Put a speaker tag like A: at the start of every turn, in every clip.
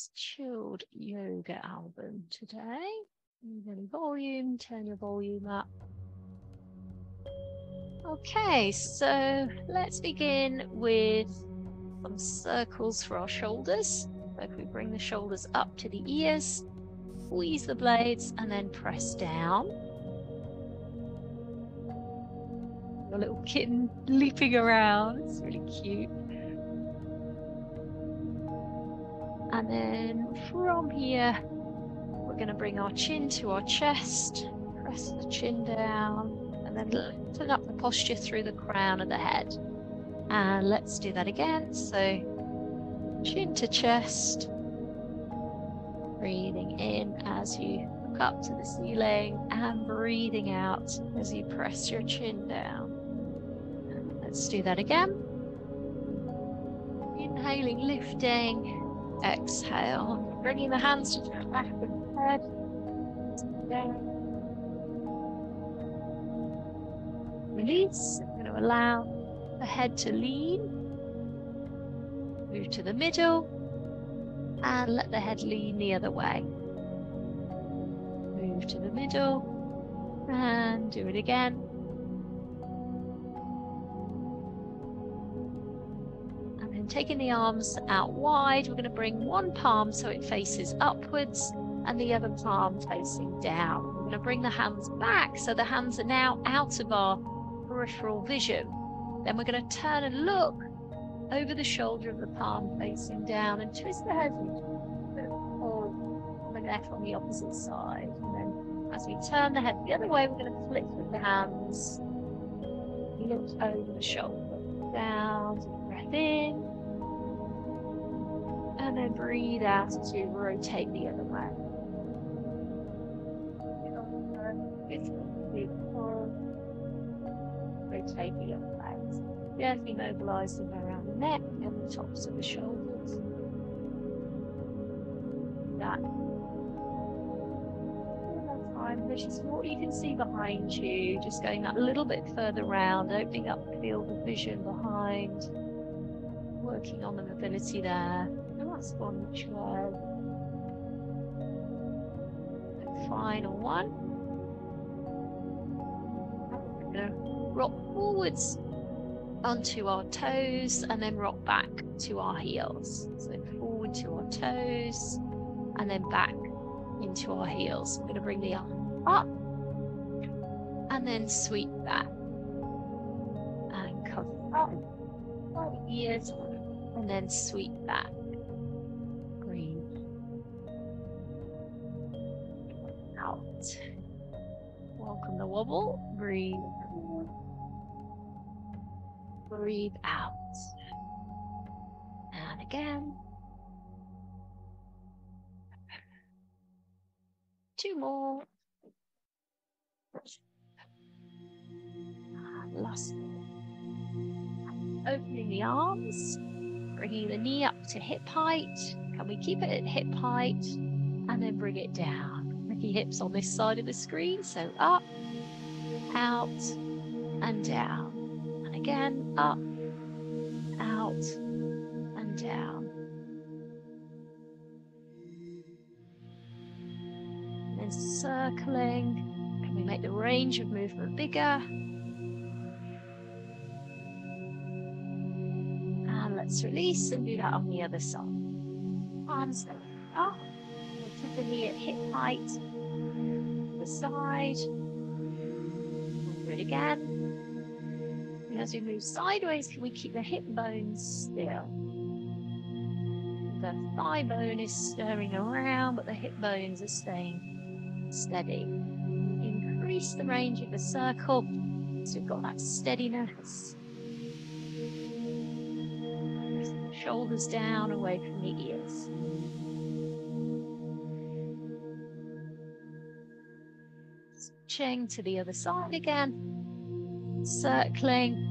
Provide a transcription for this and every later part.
A: nice chilled yoga album today. Any volume, turn your volume up. Okay, so let's begin with some circles for our shoulders. So if we bring the shoulders up to the ears, squeeze the blades and then press down. Your little kitten leaping around, it's really cute. And then from here, we're going to bring our chin to our chest, press the chin down, and then liften up the posture through the crown of the head. And let's do that again. So chin to chest, breathing in as you look up to the ceiling and breathing out as you press your chin down. And let's do that again. Inhaling, lifting, exhale, bringing the hands to the back of the head, down. Release. I'm going to allow the head to lean. Move to the middle and let the head lean the other way. Move to the middle and do it again. And then taking the arms out wide, we're going to bring one palm so it faces upwards and the other palm facing down. We're going to bring the hands back so the hands are now out of our peripheral vision. Then we're going to turn and look over the shoulder of the palm facing down and twist the head on the neck on the opposite side. And then as we turn the head the other way, we're going to flip with the hands. Look over the shoulder. Down, breath in. And then breathe out as you rotate the other way. Rotate the other way. Gently mobilizing around the neck and the tops of the shoulders. That time, which is what you can see behind you, just going that little bit further round, opening up the field of vision behind, working on the mobility there. The last one, which was the final one. We're going to rock forwards onto our toes and then rock back to our heels. So forward to our toes and then back into our heels. We're going to bring the arm up and then sweep back and come up by the ears and then sweep back. Breathe out. Welcome the wobble. Breathe. Breathe out. And again. Two more. And last one. Opening the arms. Bringing the knee up to hip height. Can we keep it at hip height? And then bring it down. Making hips on this side of the screen. So up, out, and down. And again, up, out, and down. And then circling. Can we make the range of movement bigger? And let's release and do that on the other side. Arms up. Keep the knee at hip height. The side. We'll do it again. And as we move sideways, can we keep the hip bones still? The thigh bone is stirring around, but the hip bones are staying steady. Increase the range of the circle so we've got that steadiness. Shoulders down, away from the ears. Switching to the other side again. Circling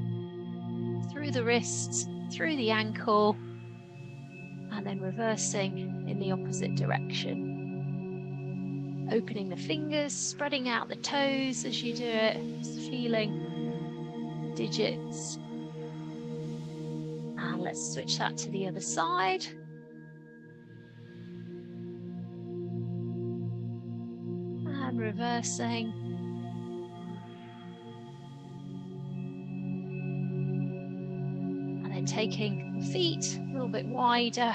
A: through the wrists, through the ankle, and then reversing in the opposite direction. Opening the fingers, spreading out the toes as you do it, just feeling digits. And let's switch that to the other side. reversing. And then taking the feet a little bit wider,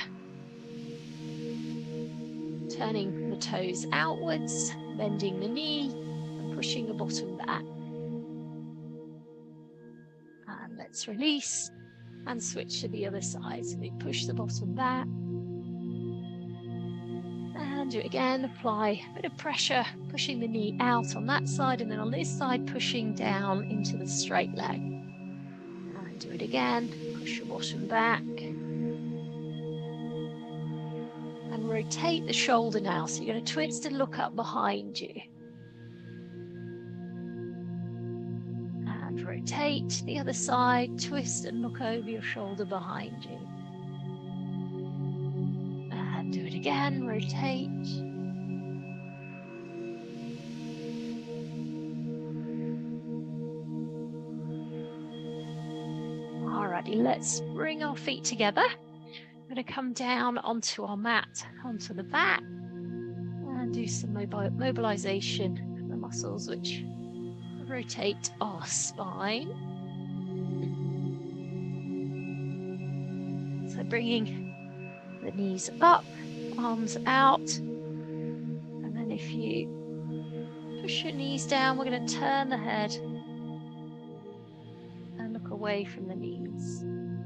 A: turning the toes outwards, bending the knee and pushing the bottom back. And let's release and switch to the other side. So we push the bottom back. And do it again, apply a bit of pressure, pushing the knee out on that side, and then on this side, pushing down into the straight leg. And do it again, push your bottom back. And rotate the shoulder now. So you're going to twist and look up behind you. And rotate the other side, twist and look over your shoulder behind you. And do it again, rotate. Alrighty, let's bring our feet together. We're going to come down onto our mat, onto the back, and do some mobilization of the muscles which rotate our spine. So bringing the knees up, arms out, and then if you push your knees down, we're going to turn the head and look away from the knees.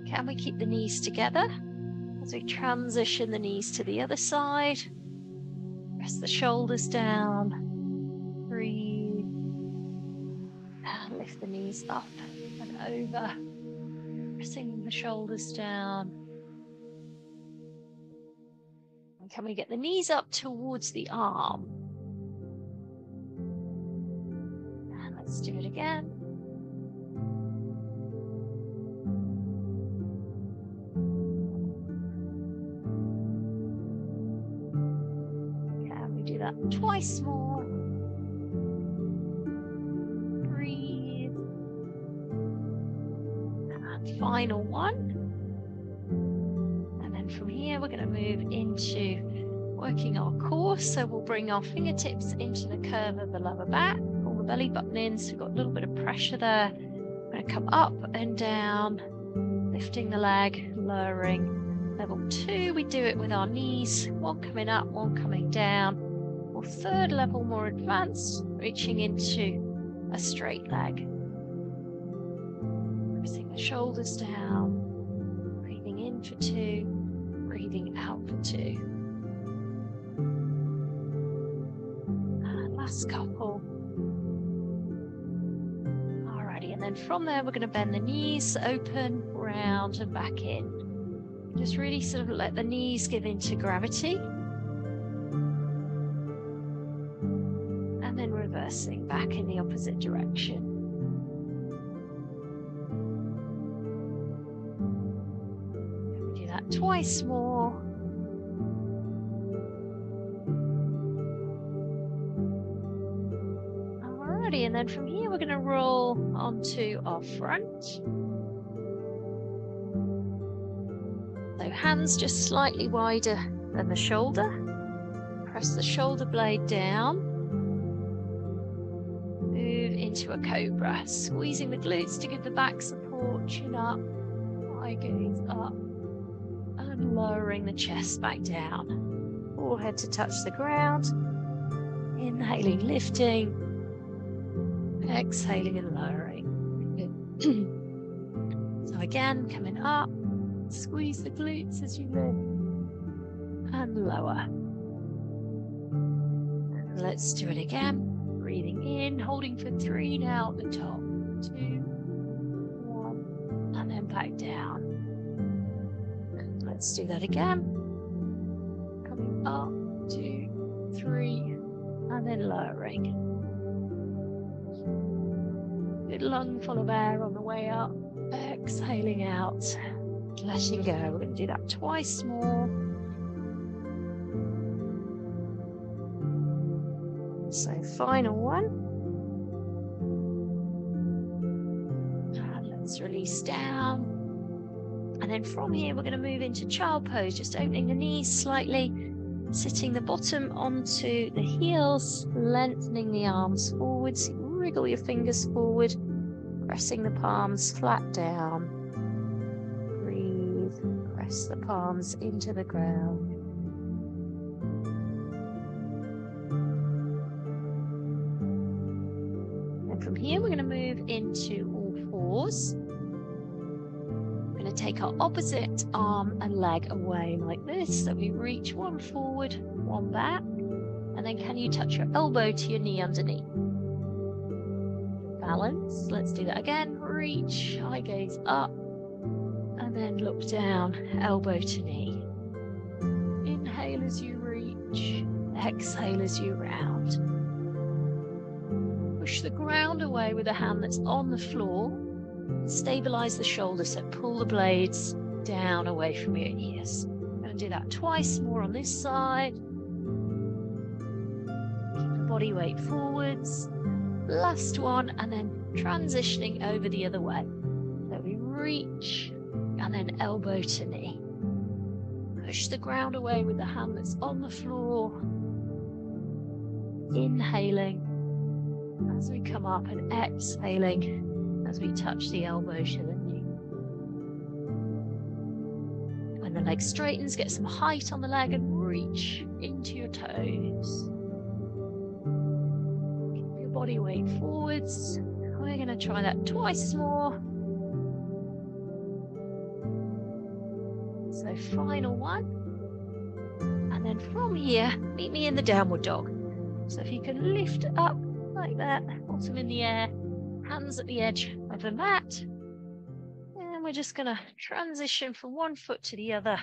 A: Can we keep the knees together as we transition the knees to the other side? Press the shoulders down, breathe, and lift the knees up and over, pressing the shoulders down. And can we get the knees up towards the arm? And let's do it again. Can we do that twice more? Breathe. And final one. And then from here, we're going to move into working our core. So we'll bring our fingertips into the curve of the lower back, pull the belly button in. So we've got a little bit of pressure there. We're going to come up and down, lifting the leg, lowering. Level 2, we do it with our knees, one coming up, one coming down. Or third level, more advanced, reaching into a straight leg. Pressing the shoulders down, breathing in for 2, breathing out for 2. And last couple. Alrighty, and then from there, we're going to bend the knees, open, round, and back in. Just really sort of let the knees give into gravity. And then reversing back in the opposite direction. And we do that twice more. Alrighty, and then from here we're going to roll onto our front. So hands just slightly wider than the shoulder. Press the shoulder blade down. Move into a cobra, squeezing the glutes to give the back support, chin up, eye gaze up, and lowering the chest back down. Forehead to touch the ground. Inhaling, lifting. Exhaling and lowering. Good. So again, coming up. Squeeze the glutes as you lift and lower. And let's do it again. Breathing in, holding for 3 now at the top. 2, 1, and then back down. And let's do that again. Coming up, 2, 3, and then lowering. Good lung full of air on the way up. Exhaling out. Letting go. We're going to do that twice more. So final one. And let's release down. And then from here we're going to move into child pose, just opening the knees slightly, Sitting the bottom onto the heels, lengthening the arms forwards, wriggle your fingers forward, pressing the palms flat down. Breathe, press the palms into the ground. And from here, we're going to move into all fours. We're going to take our opposite arm and leg away like this. So we reach one forward, one back. And then can you touch your elbow to your knee underneath? Balance. Let's do that again. Reach, eye gaze up. And then look down, elbow to knee. Inhale as you reach. Exhale as you round. Push the ground away with a hand that's on the floor. Stabilize the shoulders, so pull the blades down away from your ears. I'm going to do that twice more on this side. Keep the body weight forwards. Last one, and then transitioning over the other way. So we reach, and then elbow to knee. Push the ground away with the hand that's on the floor. Inhaling as we come up and exhaling as we touch the elbow to the knee. When the leg straightens, get some height on the leg and reach into your toes. Keep your body weight forwards. We're going to try that twice more. So final one. And then from here, meet me in the downward dog. So if you can lift up like that, bottom in the air, hands at the edge of the mat. And we're just going to transition from one foot to the other.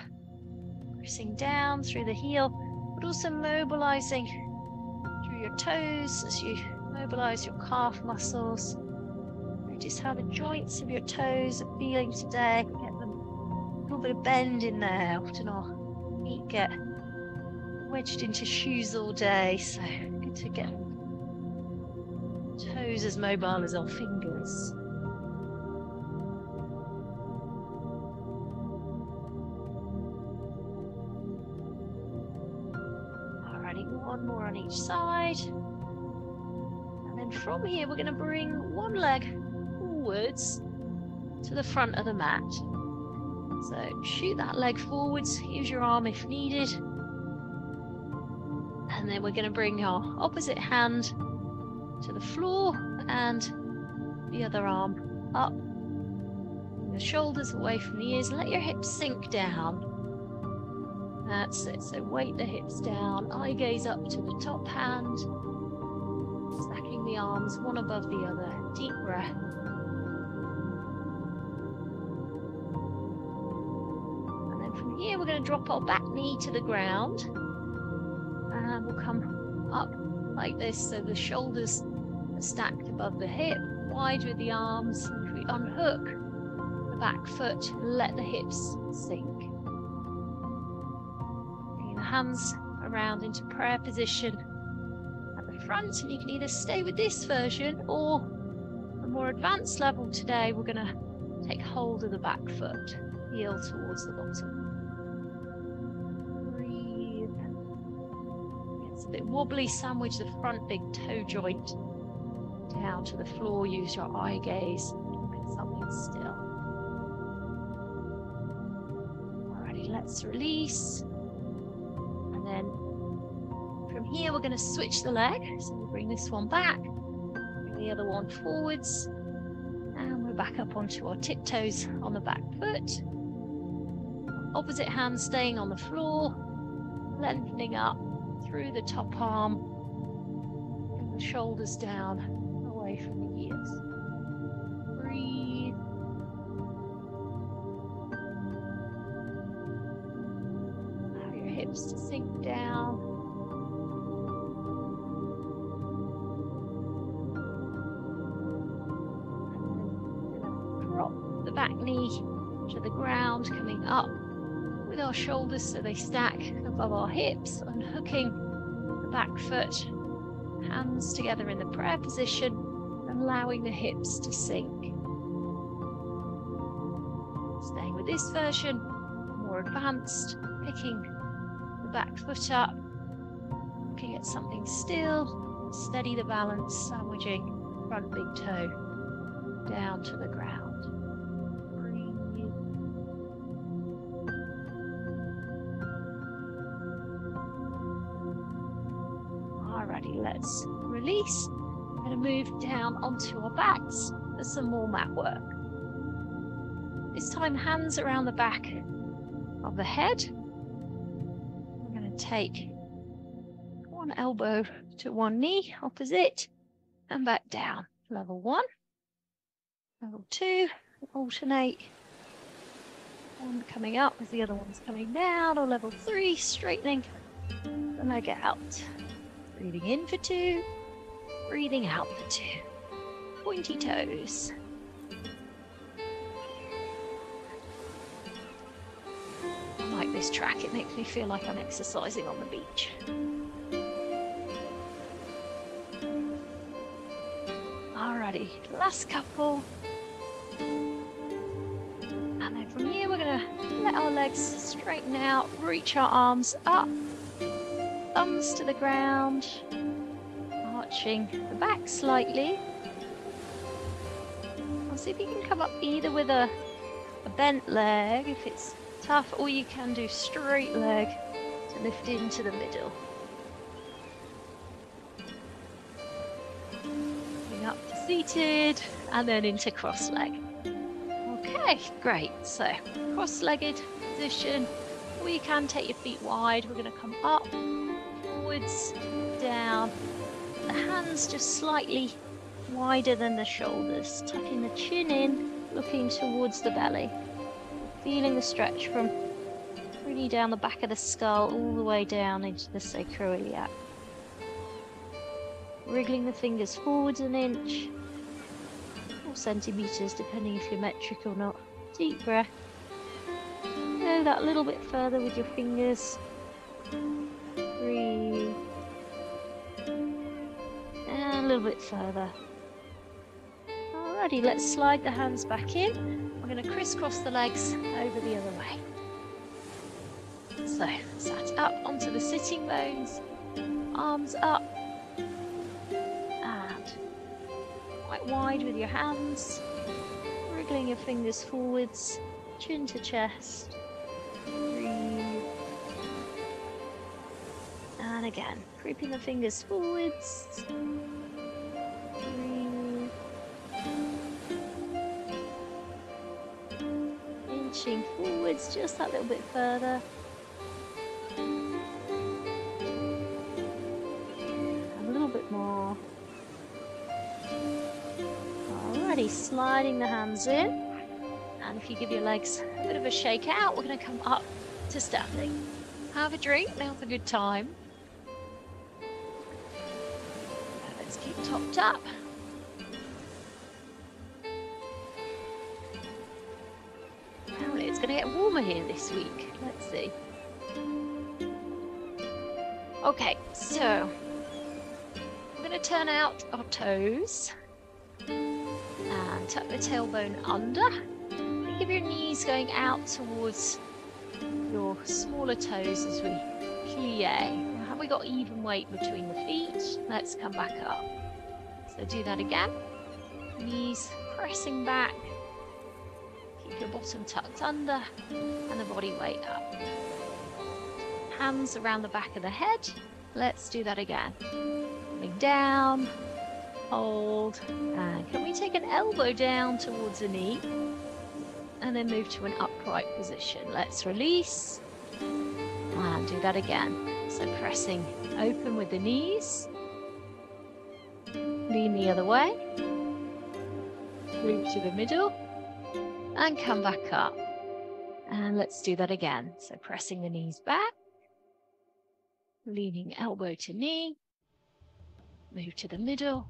A: Pressing down through the heel, but also mobilizing through your toes as you mobilize your calf muscles. Notice how the joints of your toes are feeling today. Get them a little bit of bend in there. Often our feet get wedged into shoes all day, so good to get toes as mobile as our fingers. Alrighty, one more on each side. And then from here, we're going to bring one leg forwards to the front of the mat. So shoot that leg forwards, use your arm if needed. And then we're going to bring our opposite hand to the floor and the other arm up. Bring the shoulders away from the ears. Let your hips sink down. That's it. So weight the hips down. Eye gaze up to the top hand. Stacking the arms one above the other. Deep breath. And then from here, we're going to drop our back knee to the ground. And we'll come up like this, so the shoulders are stacked above the hip, wide with the arms. And if we unhook the back foot, let the hips sink. Bringing the hands around into prayer position at the front, and you can either stay with this version or a more advanced level today, we're going to take hold of the back foot, heel towards the bottom. A bit wobbly, sandwich the front big toe joint down to the floor. Use your eye gaze. Look at something still. Alrighty, let's release. And then from here, we're going to switch the leg. So we'll bring this one back, bring the other one forwards, and we're back up onto our tiptoes on the back foot. Opposite hand staying on the floor, lengthening up through the top arm, and the shoulders down, away from the ears. Breathe. Allow your hips to sink down. And then drop the back knee to the ground, coming up with our shoulders so they stack above our hips, unhooking the back foot, hands together in the prayer position, allowing the hips to sink. Staying with this version, more advanced, picking the back foot up, looking at something still, steady the balance, sandwiching front big toe down to the ground. Breathe. Alrighty, let's release. We're going to move down onto our backs for some more mat work. This time, hands around the back of the head. We're going to take one elbow to one knee, opposite, and back down. Level 1, level 2, alternate. One coming up as the other one's coming down, or level 3, straightening the leg out. Breathing in for 2, breathing out for 2. Pointy toes. I like this track, it makes me feel like I'm exercising on the beach. Alrighty, last couple. And then from here we're going to let our legs straighten out, reach our arms up, thumbs to the ground, arching the back slightly. I'll see if you can come up either with a bent leg if it's tough, or you can do straight leg to lift into the middle. Coming up to seated and then into cross leg. Okay, great. So cross-legged position, or you can take your feet wide. We're going to come up, forwards, down. The hands just slightly wider than the shoulders, tucking the chin in, looking towards the belly. Feeling the stretch from really down the back of the skull all the way down into the sacroiliac. Wriggling the fingers forwards an inch, or centimeters depending if you're metric or not. Deep breath. Go that little bit further with your fingers. Breathe. And a little bit further. Alrighty, let's slide the hands back in. We're going to crisscross the legs over the other way. So, sat up onto the sitting bones, arms up, and quite wide with your hands, wriggling your fingers forwards, chin to chest. Breathe. And again, creeping the fingers forwards. Breathe. Inching forwards just that little bit further. A little bit more. Alrighty, sliding the hands in. And if you give your legs a bit of a shake out, we're going to come up to standing. Have a drink, now's a good time. Let's keep topped up. Apparently it's going to get warmer here this week. Let's see. Okay, so we're going to turn out our toes and tuck the tailbone under. Give your knees going out towards your smaller toes as we plie. Now, have we got even weight between the feet? Let's come back up. So do that again. Knees pressing back. Keep your bottom tucked under and the body weight up. Hands around the back of the head. Let's do that again. Coming down, hold, and can we take an elbow down towards the knee? And then move to an upright position. Let's release and do that again. So pressing open with the knees, lean the other way, move to the middle and come back up. And let's do that again. So pressing the knees back, leaning elbow to knee, move to the middle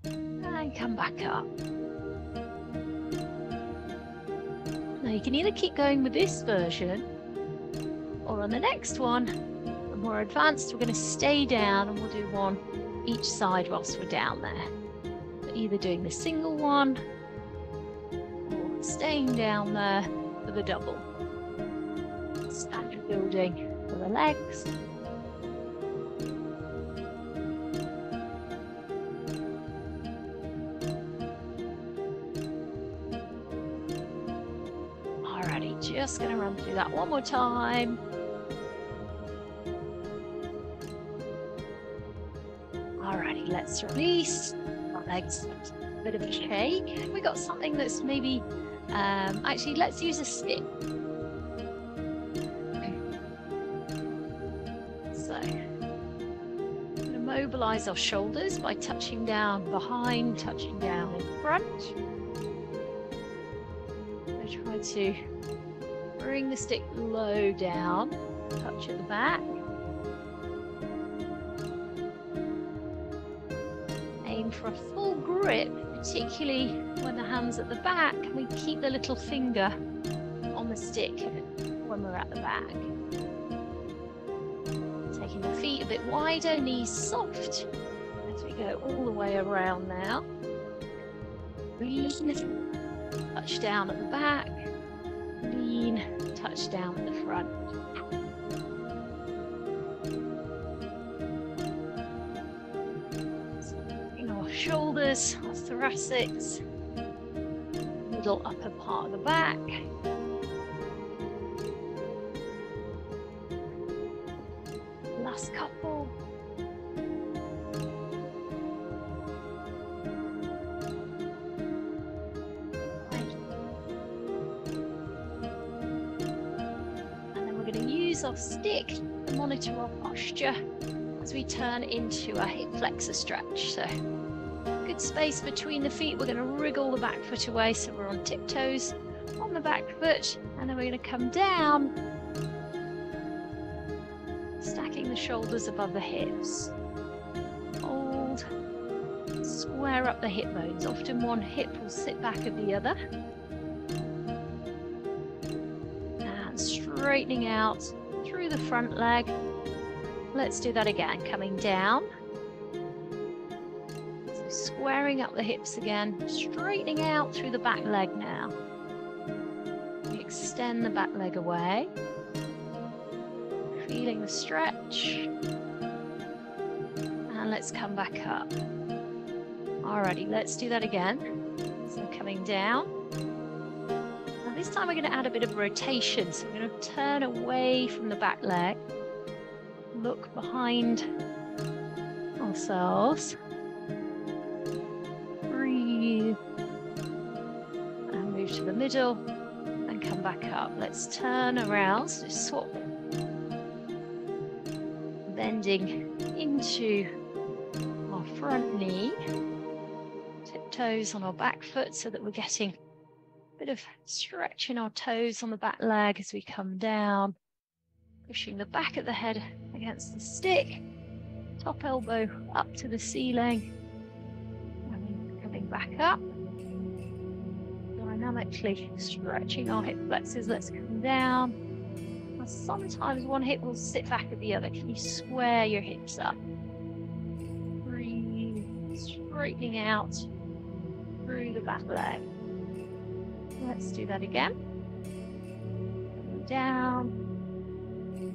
A: and come back up. Now you can either keep going with this version, or on the next one, the more advanced, we're going to stay down and we'll do one each side whilst we're down there. So either doing the single one, or staying down there for the double. Standard building of the legs. Alrighty, just going to run through that one more time. Alrighty, let's release our legs. A bit of a shake. We got something that's maybe, actually, let's use a stick. So, I'm going to mobilize our shoulders by touching down behind, touching down in front. So try to bring the stick low down, touch at the back. Aim for a full grip, particularly when the hand's at the back. We keep the little finger on the stick when we're at the back. Taking the feet a bit wider, knees soft as we go all the way around now. Lean, touch down at the back. Lean, touch down at the front. Our shoulders, our thoracics, middle upper part of the back. Last couple. And then we're going to use our stick to monitor our posture as we turn into a hip flexor stretch. So good space between the feet. We're going to wriggle the back foot away so we're on tiptoes on the back foot, and then we're going to come down, stacking the shoulders above the hips. Hold, square up the hip bones. Often one hip will sit back of the other. And straightening out through the front leg. Let's do that again, coming down. So squaring up the hips again, straightening out through the back leg now. We extend the back leg away. Feeling the stretch. And let's come back up. Alrighty, let's do that again. So coming down. Now this time we're going to add a bit of rotation. So we're going to turn away from the back leg. Look behind ourselves. Breathe. And move to the middle and come back up. Let's turn around. So swap. Bending into our front knee. Tiptoes on our back foot so that we're getting a bit of stretch in our toes on the back leg as we come down. Pushing the back of the head against the stick, top elbow up to the ceiling, and coming back up, dynamically stretching our hip flexors. Let's come down. And sometimes one hip will sit back at the other. Can you square your hips up? Breathe, straightening out through the back leg. Let's do that again. Coming down.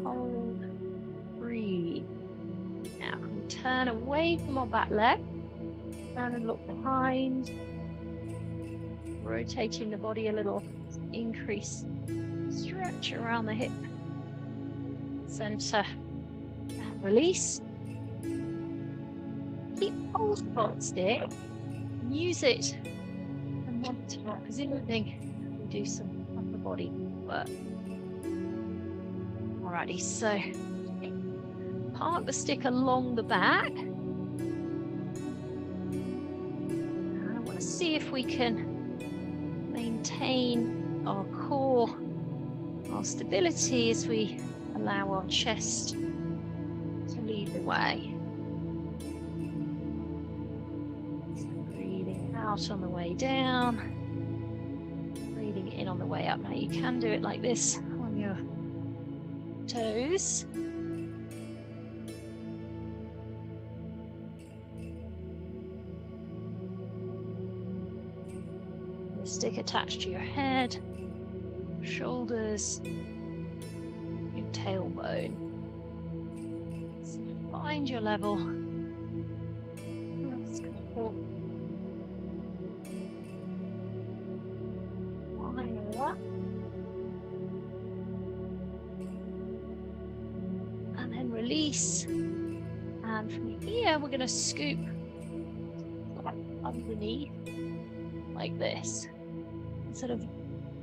A: Hold, breathe. Now we turn away from our back leg, turn and look behind, rotating the body a little, increase stretch around the hip center, and release. Keep hold of the stick, use it and monitor, because in the thing we do some upper body work. Alrighty, so park the stick along the back. I want to see if we can maintain our core, our stability as we allow our chest to lead the way. So breathing out on the way down, breathing in on the way up. Now you can do it like this on your toes. The stick attached to your head, shoulders, your tailbone. find your level. That's cool. And then release. And from here, we're going to scoop underneath like this. And sort of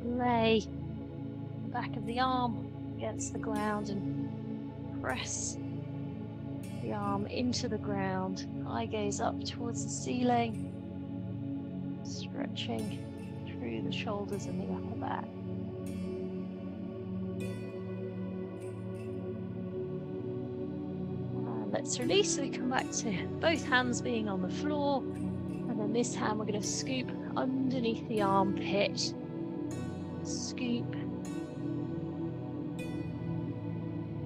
A: lay the back of the arm against the ground and press the arm into the ground. Eye gaze up towards the ceiling, stretching through the shoulders and the upper back. And let's release so we come back to both hands being on the floor. And then this hand we're going to scoop underneath the armpit. Scoop.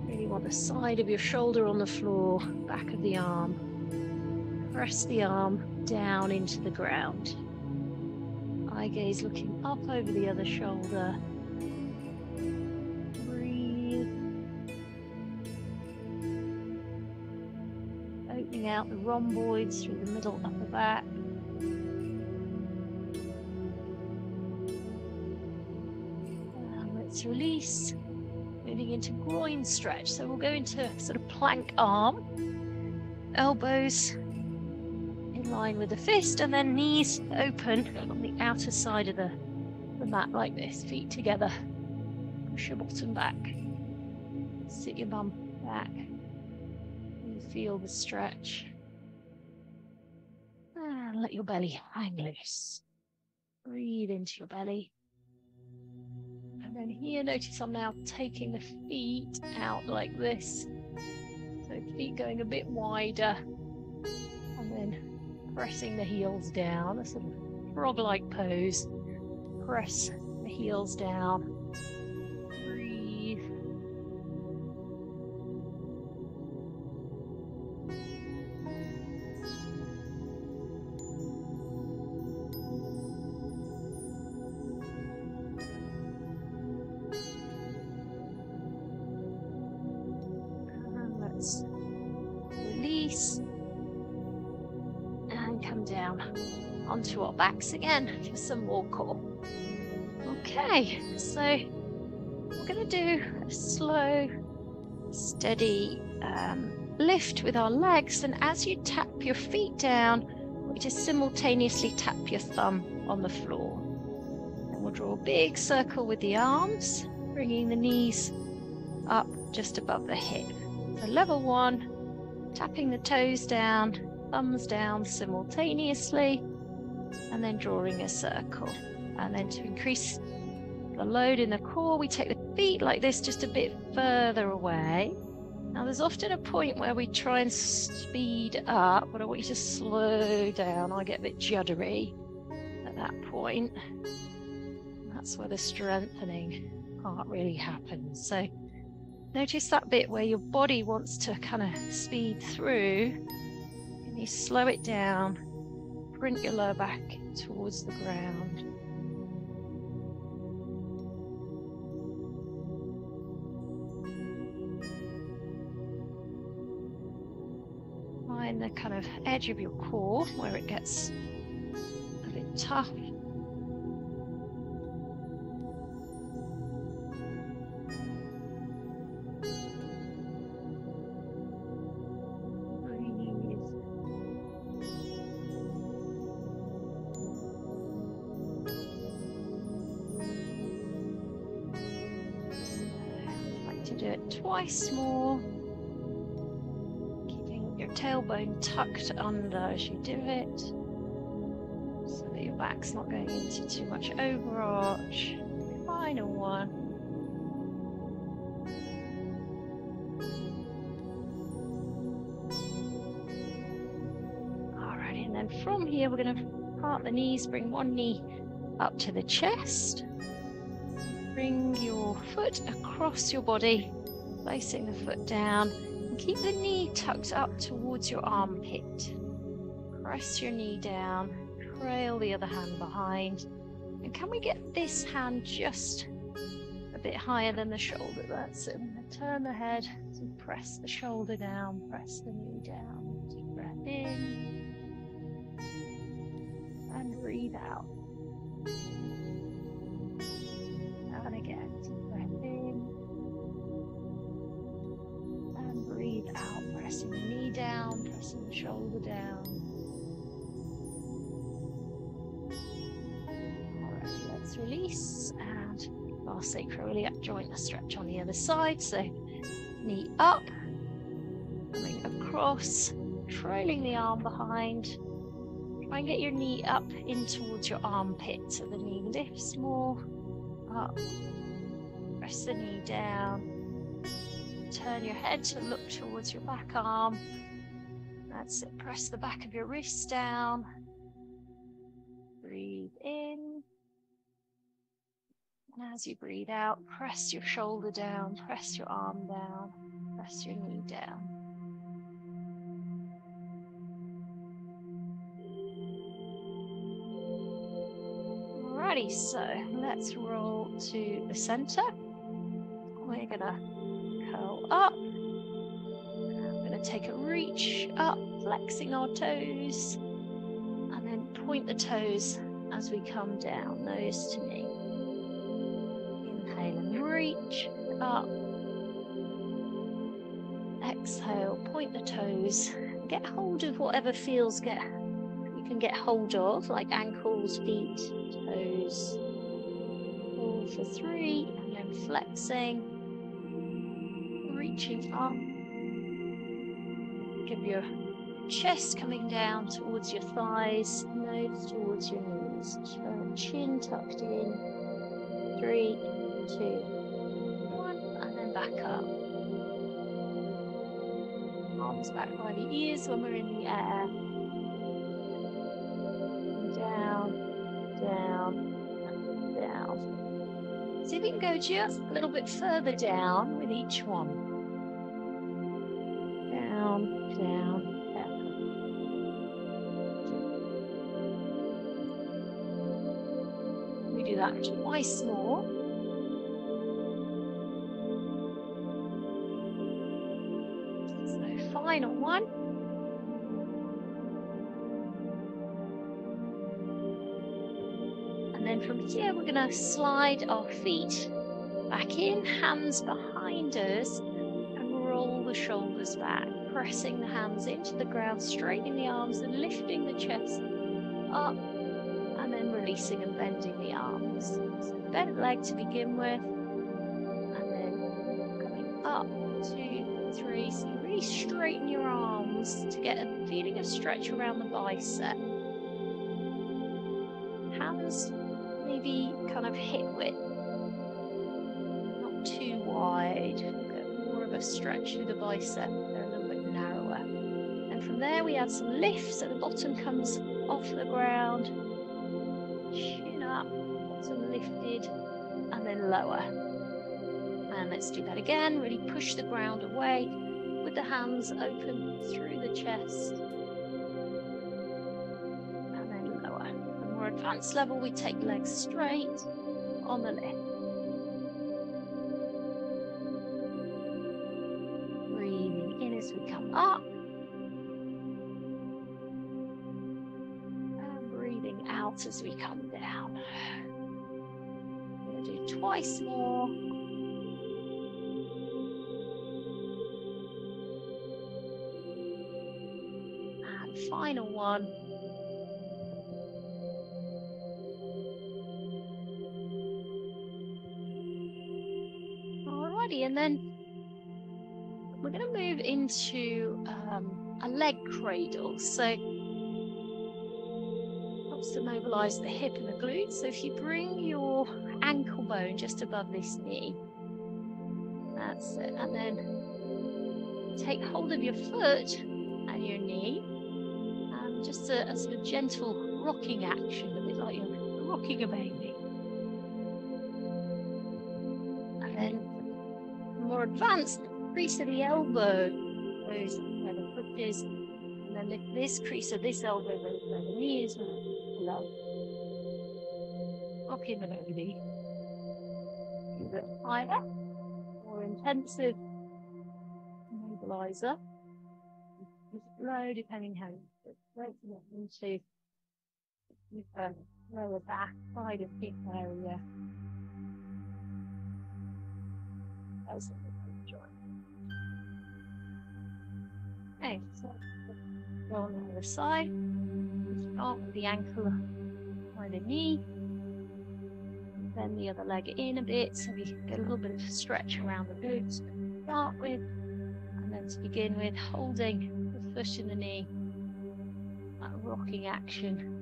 A: Really want the side of your shoulder on the floor, back of the arm. Press the arm down into the ground. Eye gaze looking up over the other shoulder. Breathe. Opening out the rhomboids through the middle upper back. And let's release. Moving into groin stretch. So we'll go into sort of plank arm. Elbows in line with the fist, and then knees open on the outer side of the mat like this, feet together. Push your bottom back. Sit your bum back. And feel the stretch. And let your belly hang loose. Breathe into your belly. And then here, notice I'm now taking the feet out like this. So feet going a bit wider. And then pressing the heels down, a sort of frog-like pose. Press the heels down. Breathe. And let's release. Come down onto our backs again for some more core. Okay, so we're going to do a slow, steady lift with our legs, and as you tap your feet down, we just simultaneously tap your thumb on the floor. And we'll draw a big circle with the arms, bringing the knees up just above the hip. So level one, tapping the toes down, thumbs down simultaneously, and then drawing a circle. And then to increase the load in the core, we take the feet like this just a bit further away. Now there's often a point where we try and speed up, but I want you to slow down. I get a bit juddery at that point. That's where the strengthening part really happens. So notice that bit where your body wants to kind of speed through. You slow it down, print your lower back towards the ground. Find the kind of edge of your core where it gets a bit tough. Do it twice more, keeping your tailbone tucked under as you do it, so that your back's not going into too much overarch. Final one. Alrighty, and then from here we're going to part the knees, bring one knee up to the chest. Bring your foot across your body, placing the foot down, and keep the knee tucked up towards your armpit. Press your knee down, trail the other hand behind, and can we get this hand just a bit higher than the shoulder? That's it. I'm going to turn the head So press the shoulder down, press the knee down. Deep breath in and breathe out. And again, deep breath in and breathe out. Pressing the knee down, pressing the shoulder down. Alright, let's release. And last sacroiliac joint, a stretch on the other side. So knee up, coming across, trailing the arm behind. Try and get your knee up in towards your armpit so the knee lifts more. Up. Press the knee down. Turn your head to look towards your back arm. That's it. Press the back of your wrist down. Breathe in. And as you breathe out, press your shoulder down, press your arm down, press your knee down. Alrighty, so let's roll to the center. We're gonna curl up. We're gonna take a reach up, flexing our toes, and then point the toes as we come down, nose to knee. Inhale and reach up. Exhale, point the toes. Get hold of whatever feels you can get hold of, like ankles, feet, toes. Pull for 3, and then flexing, reaching up. Give your chest coming down towards your thighs, nose towards your knees. Chin tucked in. 3, 2, 1, and then back up. Arms back by the ears when we're in the air. Down, down, down. See if you can go just a little bit further down with each one. Down, down, down. We do that twice more. Final one. And then from here, we're going to slide our feet back in, hands behind us, and roll the shoulders back, pressing the hands into the ground, straightening the arms and lifting the chest up, and then releasing and bending the arms. So bent leg to begin with, and then coming up, 2, 3, so you really straighten your arms to get a feeling of stretch around the bicep. Hands maybe kind of hip width, not too wide. Get more of a stretch through the bicep, they're a little bit narrower. And from there we add some lift, so the bottom comes off the ground, chin up, bottom lifted, and then lower. And let's do that again. Really push the ground away with the hands open through the chest. And then lower. At a more advanced level, we take legs straight on the lift. Breathing in as we come up. And breathing out as we come down. We're going to do twice more. Final one. Alrighty, and then we're going to move into a leg cradle. So helps to mobilize the hip and the glutes. So if you bring your ankle bone just above this knee, that's it, and then take hold of your foot and your knee. Just a sort of gentle rocking action, a bit like you're rocking a baby. And then more advanced, crease of the elbow goes where the foot is, and then lift this crease of this elbow goes where the knee is below. Rocking the baby. A bit higher, more intensive. stabilizer. Low, depending how you break it into the lower back, side of hip area. As okay, so go on the other side. Start with the ankle by the knee. Bend the other leg in a bit so we get a little bit of stretch around the glutes to start with. And then to begin with, holding the foot and the knee, that rocking action.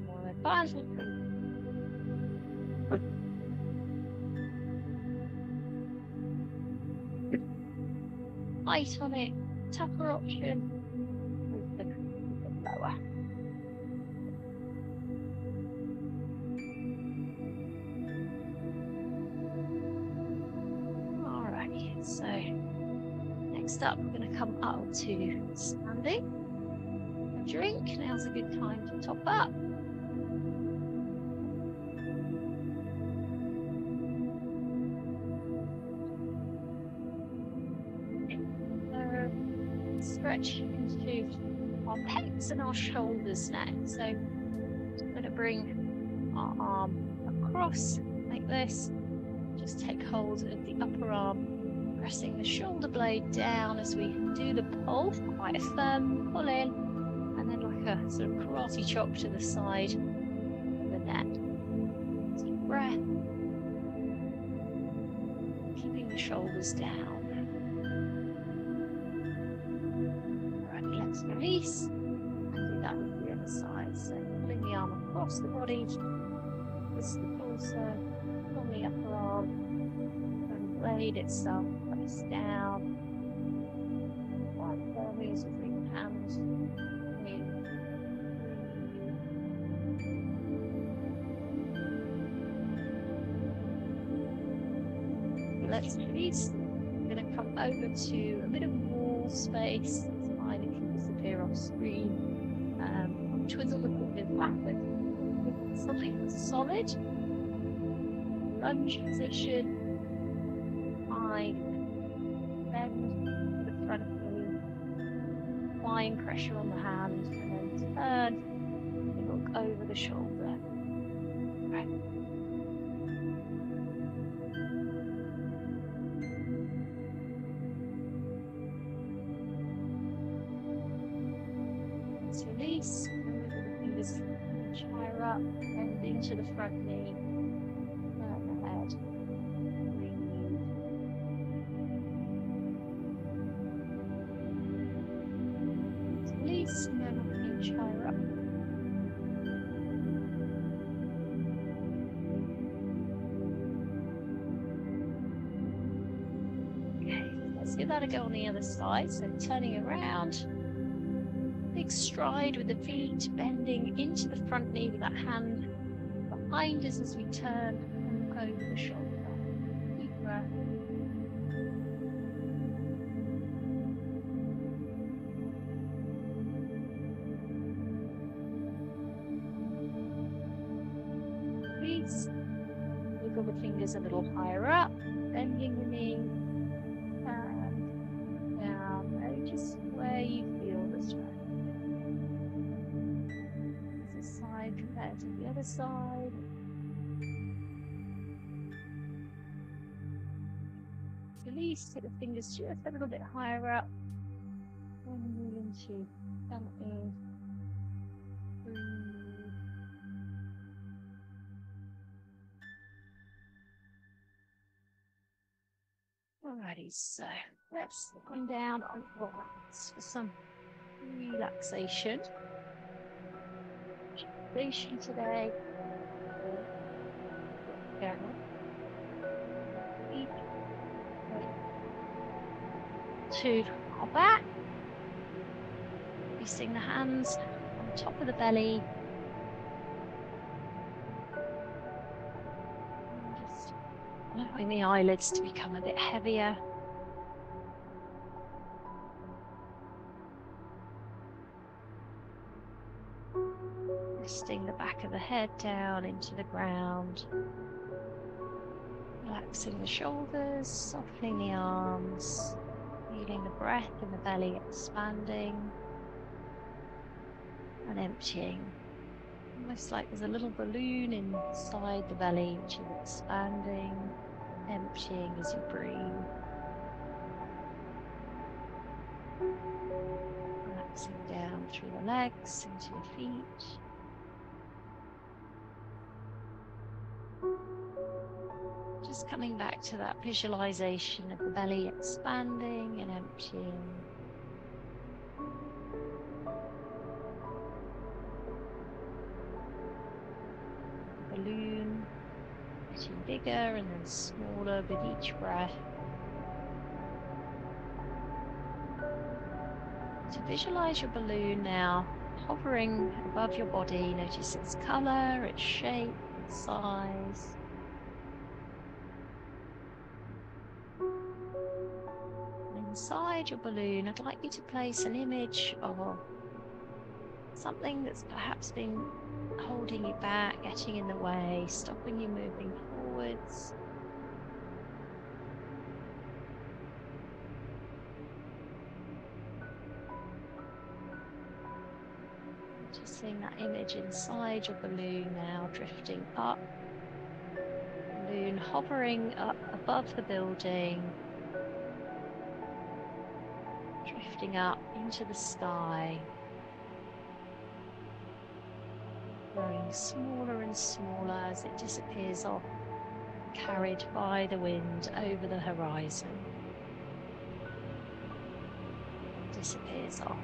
A: More advanced. Height on it, tougher option. A bit lower. Alrighty, so next up we're going to come up to standing. A drink, now's a good time to top up. Stretch into our pecs and our shoulders now. So I'm going to bring our arm across like this. Just take hold of the upper arm, pressing the shoulder blade down as we do the pull, quite a firm pull in, and then like a sort of karate chop to the side of the neck. Deep breath, keeping the shoulders down. Let's release and do that with the other side. So pulling the arm across the body, twist the torso, pull the upper arm, and the blade itself press down. Quite firmly as we bring the hands in. Let's release. We're going to come over to a bit of wall space. If you disappear off screen, twiddle the fingers backward. Something that's solid. Lunge position. Bend the front knee. Applying pressure on the hand, and then turn and look over the shoulder. Right. Release, and the fingers reach higher up, and into the front knee, turn the head, breathe. Release, and then reach higher up. Okay, let's give that a go on the other side, so turning around. Big stride with the feet, bending into the front knee with that hand behind us as we turn and look over the shoulder. Deep breath. Release. Wiggle the fingers a little higher up, bending the knee, and down, just where you feel the strength. Compared to the other side. Release, take the fingers just a little bit higher up. And move into something. Breathe. Alrighty, so let's come down on the mats for some relaxation. Today. To our back, releasing the hands on top of the belly. Just allowing the eyelids to become a bit heavier. Resting the back of the head down into the ground. Relax Relaxing the shoulders, softening the arms, feeling the breath in the belly expanding and emptying. Almost like there's a little balloon inside the belly which is expanding, emptying as you breathe. Relaxing down through the legs into your feet. Just coming back to that visualization of the belly expanding and emptying. The balloon getting bigger and then smaller with each breath. So visualize your balloon now hovering above your body. Notice its color, its shape, its size. And inside your balloon, I'd like you to place an image of something that's perhaps been holding you back, getting in the way, stopping you moving forwards. Just seeing that image inside your balloon now, drifting up. Balloon hovering up above the building, drifting up into the sky, growing smaller and smaller as it disappears off, carried by the wind over the horizon. Disappears off.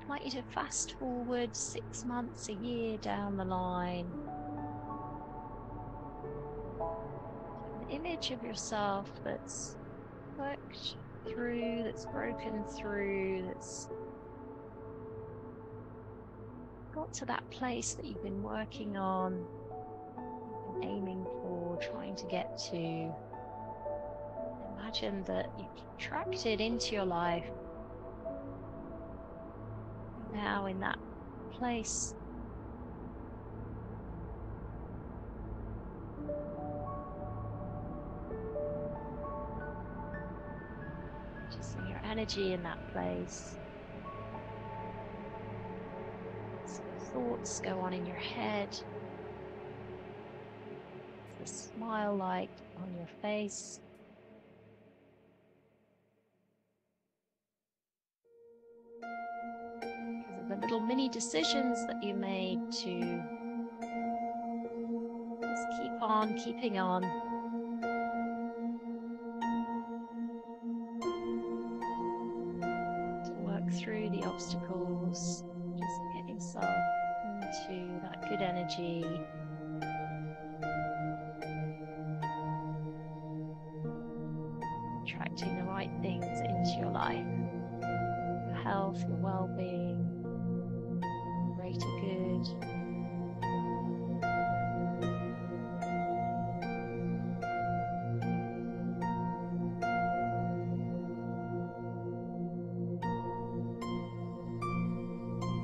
A: I'd like you to fast forward 6 months, a year down the line. An image of yourself that's worked through, that's broken through, that's got to that place that you've been working on, you've been aiming for, trying to get to. Imagine that you've attracted into your life. Now in that place, just seeing your energy in that place. Some thoughts go on in your head. The smile light on your face. Because of the little mini decisions that you made to just keep on keeping on. To work through the obstacles. Just get yourself into that good energy. Attracting the right things into your life. Your health, your well-being, greater good.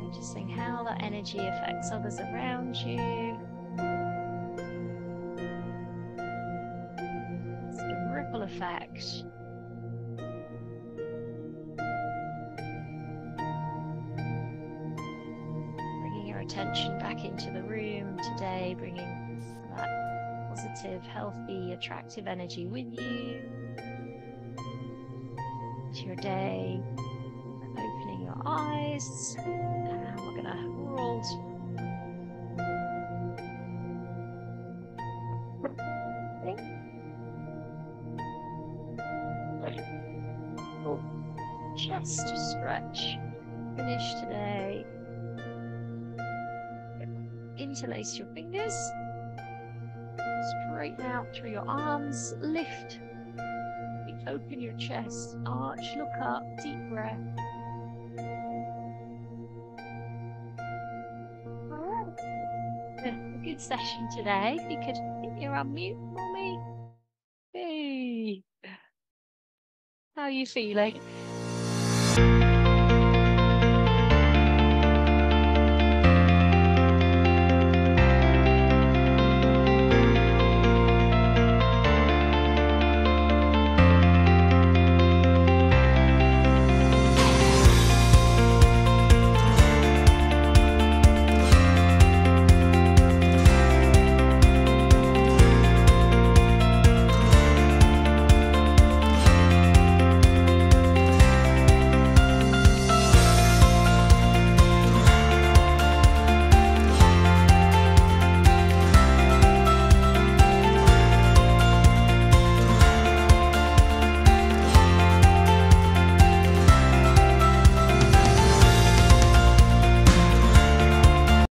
A: Noticing how that energy affects others around you. It's a ripple effect. Attention back into the room today, bringing that positive, healthy, attractive energy with you to your day. Opening your eyes, and we're going to roll. Chest stretch. Finish today. Interlace your fingers, straighten out through your arms, lift, open your chest, arch, look up, deep breath. Alright, a good session today. If you could hit your unmute. we? Hey. How are you feeling?